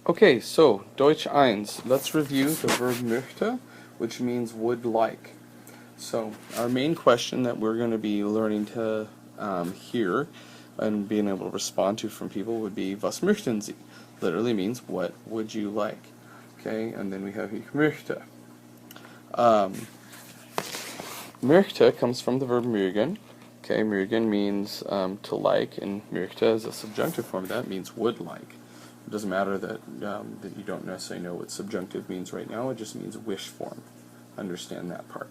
Okay, so Deutsch 1. Let's review the verb möchte, which means would like. So our main question that we're going to be learning to hear and being able to respond to from people would be was möchten Sie? Literally means what would you like? Okay, and then we have ich möchte. Möchte comes from the verb mögen. Okay, mögen means to like, and möchte is a subjunctive form. That means would like. It doesn't matter that that you don't necessarily know what subjunctive means right now. It just means wish form. Understand that part.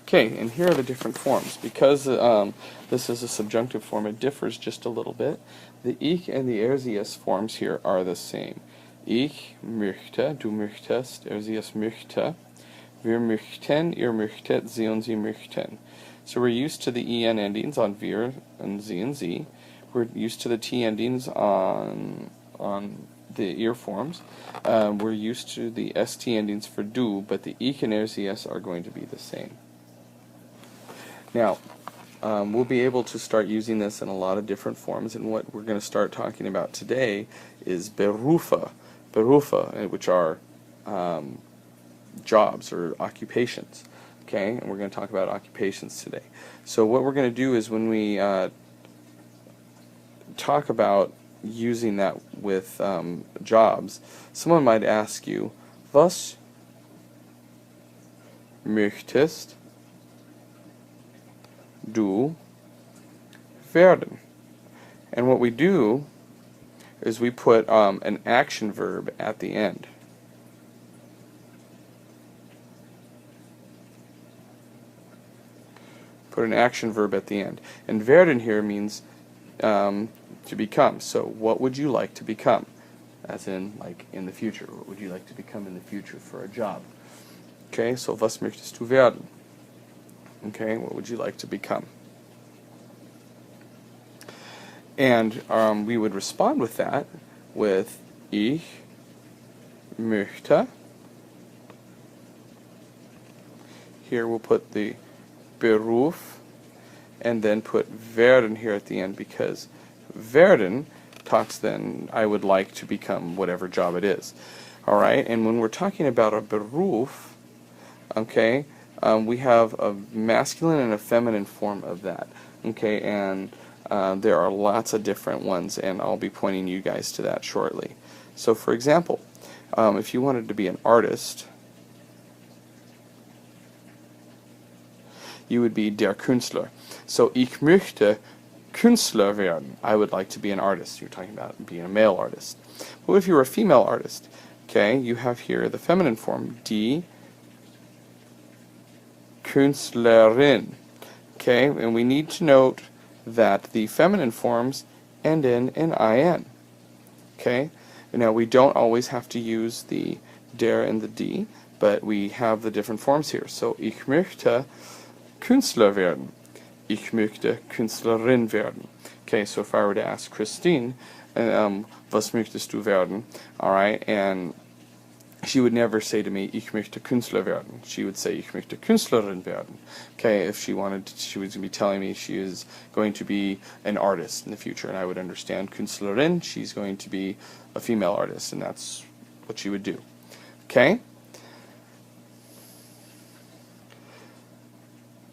Okay, and here are the different forms. Because this is a subjunctive form, it differs just a little bit. The ich and the sie forms here are the same. Ich möchte, du möchtest, sie möchte. Wir möchten, ihr möchtet, sie und sie möchten. So we're used to the en endings on wir and sie. We're used to the t endings on the ihr forms. We're used to the st endings for du, but the ich and sie are going to be the same. Now, we'll be able to start using this in a lot of different forms, and what we're going to start talking about today is Berufe, which are jobs or occupations. Okay, and we're going to talk about occupations today. So what we're going to do is when we talk about using that with jobs, someone might ask you, was möchtest du werden? And what we do is we put an action verb at the end. Put an action verb at the end. And werden here means to become. So what would you like to become? As in, like, in the future. What would you like to become in the future for a job? Okay, so was möchtest du werden? Okay, what would you like to become? And we would respond with that with ich möchte. Here we'll put the Beruf and then put werden here at the end, because werden talks then, I would like to become whatever job it is. Alright, and when we're talking about a Beruf, okay, we have a masculine and a feminine form of that. Okay, and there are lots of different ones, and I'll be pointing you guys to that shortly. So for example, if you wanted to be an artist, you would be der Künstler. So ich möchte Künstler werden. I would like to be an artist. You're talking about being a male artist. But if you're a female artist, okay, you have here the feminine form, die Künstlerin. Okay, and we need to note that the feminine forms end in an in. Okay, now we don't always have to use the der and the die, but we have the different forms here. So ich möchte Künstler werden. Ich möchte Künstlerin werden. Okay, so if I were to ask Christine, was möchtest du werden? Alright, and she would never say to me, ich möchte Künstler werden. She would say, ich möchte Künstlerin werden. Okay, if she wanted to, she was going to be telling me she is going to be an artist in the future, and I would understand Künstlerin, she's going to be a female artist, and that's what she would do. Okay?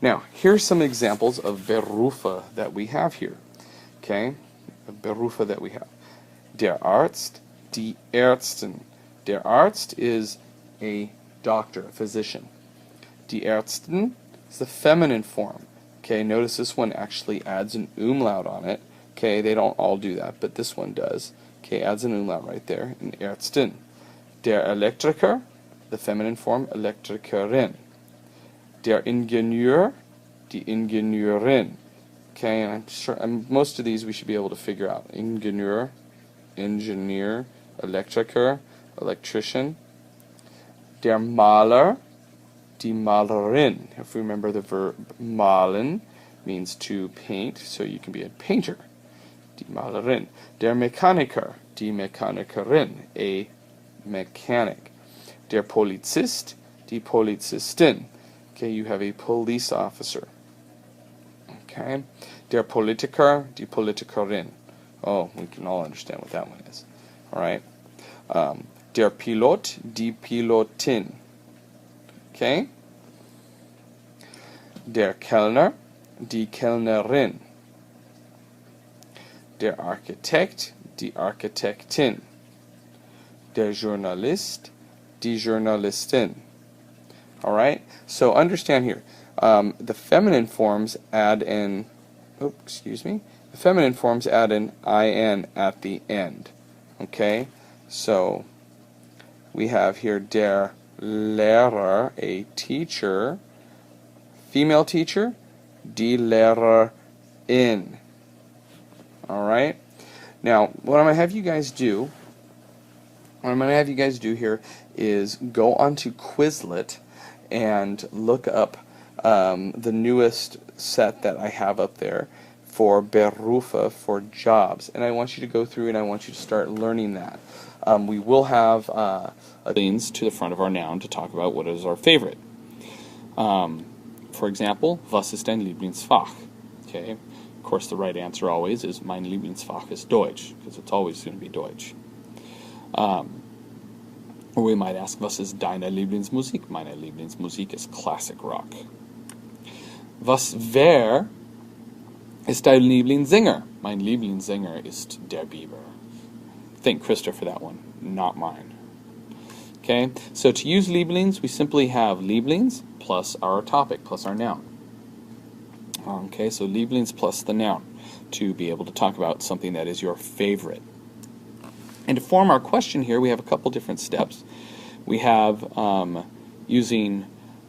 Now, here's some examples of Berufe that we have here. Okay? Berufe that we have. Der Arzt, die Ärztin. Der Arzt is a doctor, a physician. Die Ärztin is the feminine form. Okay, notice this one actually adds an umlaut on it. Okay, they don't all do that, but this one does. Okay, adds an umlaut right there, an Ärztin. Der Elektriker, the feminine form, Elektrikerin. Der Ingenieur, die Ingenieurin. Okay, and I'm sure most of these we should be able to figure out. Ingenieur, engineer, Elektriker, electrician. Der Maler, die Malerin. If we remember, the verb malen means to paint, so you can be a painter. Die Malerin. Der Mechaniker, die Mechanikerin, a mechanic. Der Polizist, die Polizistin. Okay, you have a police officer. Okay. Der Politiker, die Politikerin. Oh, we can all understand what that one is. Alright. Der Pilot, die Pilotin. Okay? Der Kellner, die Kellnerin. Der Architekt, die Architektin. Der Journalist, die Journalistin. Alright? So understand here, the feminine forms add an, the feminine forms add an in at the end. Okay? So we have here der Lehrer, a teacher, female teacher, die Lehrerin. Alright? Now, what I'm going to have you guys do, here is go onto Quizlet and look up the newest set that I have up there for Berufe, for jobs. And I want you to go through and I want you to start learning that. We will have leans to the front of our noun to talk about what is our favorite. For example, was ist dein Lieblingsfach? Okay. Of course, the right answer always is mein Lieblingsfach ist Deutsch, because it's always going to be Deutsch. Or we might ask, was ist deine Lieblingsmusik? Meine Lieblingsmusik ist Classic Rock. Wer ist dein Lieblingssänger? Mein Lieblingssänger ist der Bieber. Thank Krista for that one, not mine. Okay, so to use Lieblings, we simply have Lieblings plus our topic, plus our noun. Okay, so Lieblings plus the noun to be able to talk about something that is your favorite. And to form our question here, we have a couple different steps. We have using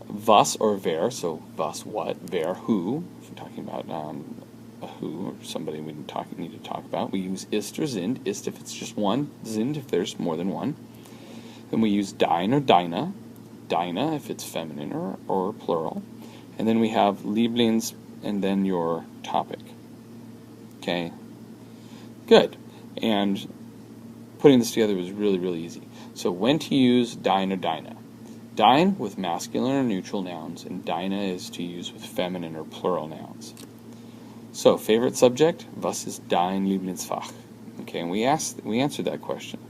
was or wer, so was what, wer who, if we're talking about a who, or somebody we need to talk about. We use ist or sind, ist if it's just one, sind if there's more than one. Then we use dein or deine, deine if it's feminine or plural. And then we have Lieblings and then your topic. Okay, good. And putting this together was really, really easy. So when to use dein or deine. Dein with masculine or neutral nouns, and deine is to use with feminine or plural nouns. So, favorite subject, was ist dein Lieblingsfach? Okay, and we answered that question.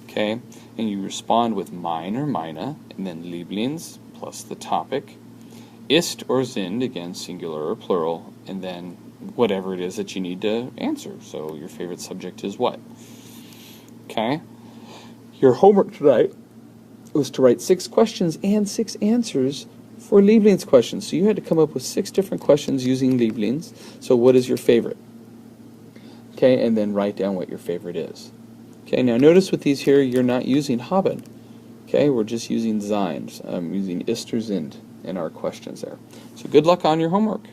Okay, and you respond with mein or meine, and then Lieblings plus the topic. Ist or sind, again, singular or plural, and then whatever it is that you need to answer. So your favorite subject is what? Okay? Your homework tonight was to write 6 questions and 6 answers for Lieblings questions. So you had to come up with 6 different questions using Lieblings. So what is your favorite? Okay, and then write down what your favorite is. Okay, now notice with these here, you're not using haben. Okay, we're just using sein. I'm using ist or sind in our questions there. So good luck on your homework.